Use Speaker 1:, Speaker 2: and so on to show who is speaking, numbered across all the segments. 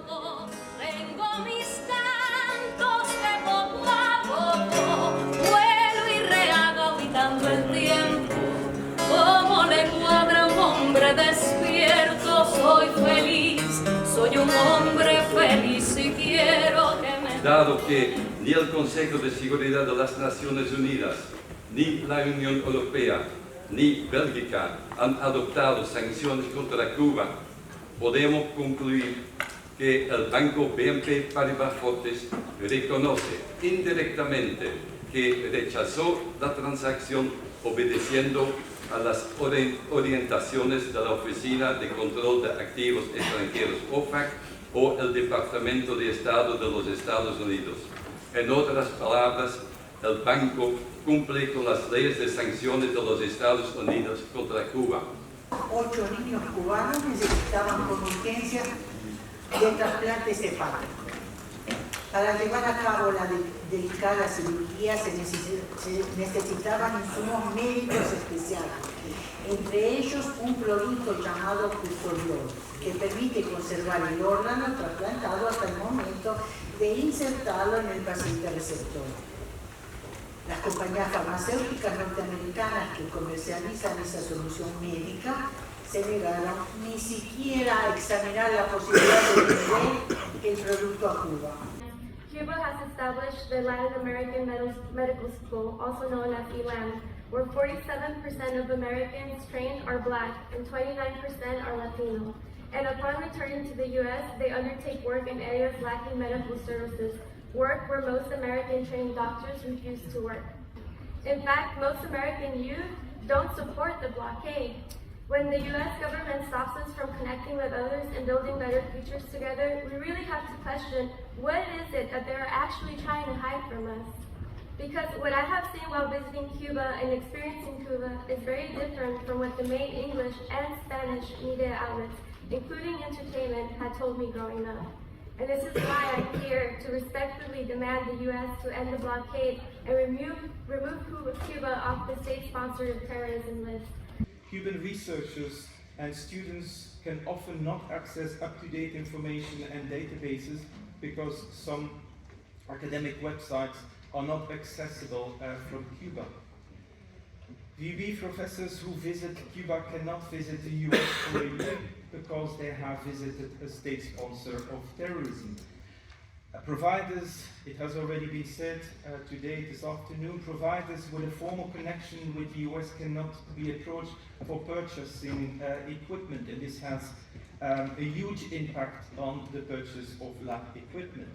Speaker 1: Tengo mis cantos que poco a poco vuelo y rehago habitando el tiempo. Como le cuadra un hombre despierto, soy feliz, soy un hombre feliz y quiero que me...
Speaker 2: Dado que ni el Consejo de Seguridad de las Naciones Unidas, ni la Unión Europea, ni Bélgica han adoptado sanciones contra Cuba, podemos concluir que el banco BNP Paribas Fortis reconoce indirectamente que rechazó la transacción obedeciendo a las orientaciones de la Oficina de Control de Activos Extranjeros, OFAC, o el Departamento de Estado de los Estados Unidos. En otras palabras, el banco cumple con las leyes de sanciones de los Estados Unidos contra Cuba.
Speaker 3: 8 niños cubanos necesitaban con urgencia de trasplante hepático. Para llevar a cabo la delicada cirugía se necesitaban insumos médicos especiales, entre ellos un prolijo llamado custodiol, que permite conservar el órgano trasplantado hasta el momento de insertarlo en el paciente receptor. Las compañías farmacéuticas norteamericanas que comercializan esa solución médica se negaron ni siquiera a examinar la posibilidad de vender el producto a Cuba.
Speaker 4: Cuba has established the Latin American Medical School, also known as ELAM, where 47% of Americans trained are Black and 29% are Latino. And upon returning to the U.S., they undertake work in areas lacking medical services, work where most American-trained doctors refuse to work. In fact, most American youth don't support the blockade. When the U.S. government stops us from connecting with others and building better futures together, we really have to question what is it that they're actually trying to hide from us. Because what I have seen while visiting Cuba and experiencing Cuba is very different from what the main English and Spanish media outlets, including entertainment, had told me growing up. And this is why I'm here to respectfully demand the U.S. to end the blockade and remove Cuba off the state-sponsored terrorism list.
Speaker 5: Cuban researchers and students can often not access up-to-date information and databases because some academic websites are not accessible from Cuba. VB professors who visit Cuba cannot visit the US for a year because they have visited a state sponsor of terrorism. Providers, it has already been said today, this afternoon, providers with a formal connection with the US cannot be approached for purchasing equipment, and this has a huge impact on the purchase of lab equipment.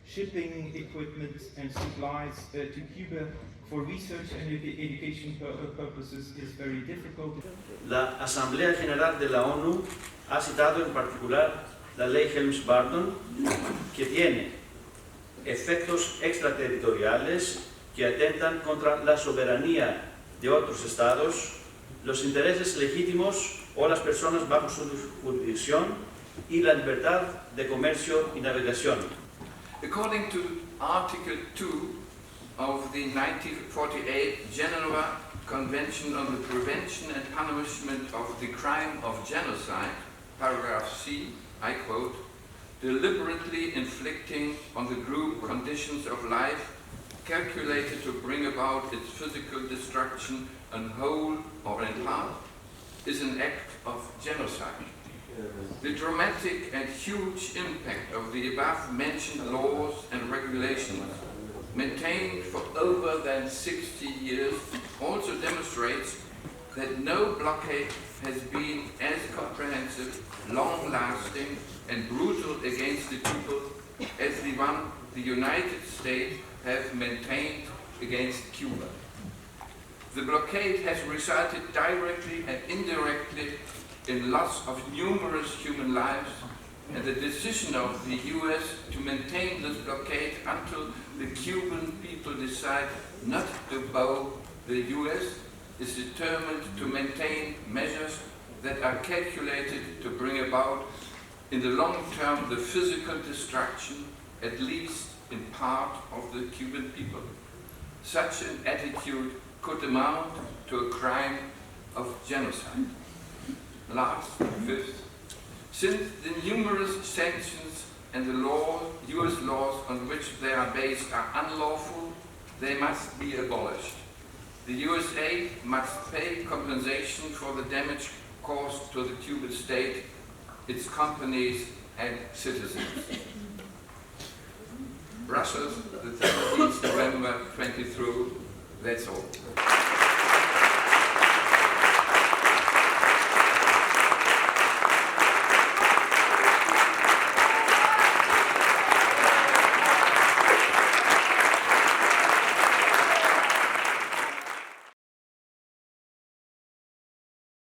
Speaker 5: Shipping equipment and supplies to Cuba for research and education purposes is very difficult.
Speaker 6: La Asamblea General de la ONU ha citado en particular la ley Helms-Burton, que tiene efectos extraterritoriales que atentan contra la soberanía de otros estados, los intereses legítimos o las personas bajo su jurisdicción y la libertad de comercio y navegación.
Speaker 7: According to Article 2 of the 1948 Geneva Convention on the Prevention and Punishment of the Crime of Genocide, paragraph C, I quote, deliberately inflicting on the group conditions of life calculated to bring about its physical destruction in whole or in part is an act of genocide. The dramatic and huge impact of the above-mentioned laws and regulations, maintained for over than 60 years, also demonstrates that no blockade has been as comprehensive, long-lasting, and brutal against the people as the one the United States have maintained against Cuba. The blockade has resulted directly and indirectly in loss of numerous human lives, and the decision of the US to maintain this blockade until the Cuban people decide not to bow the US is determined to maintain measures that are calculated to bring about in the long term the physical destruction, at least in part, of the Cuban people. Such an attitude could amount to a crime of genocide. Last, fifth, since the numerous sanctions and the US laws on which they are based are unlawful, they must be abolished. The USA must pay compensation for the damage caused to the Cuban state, its companies and citizens. Brussels, the 17th November 23, that's all.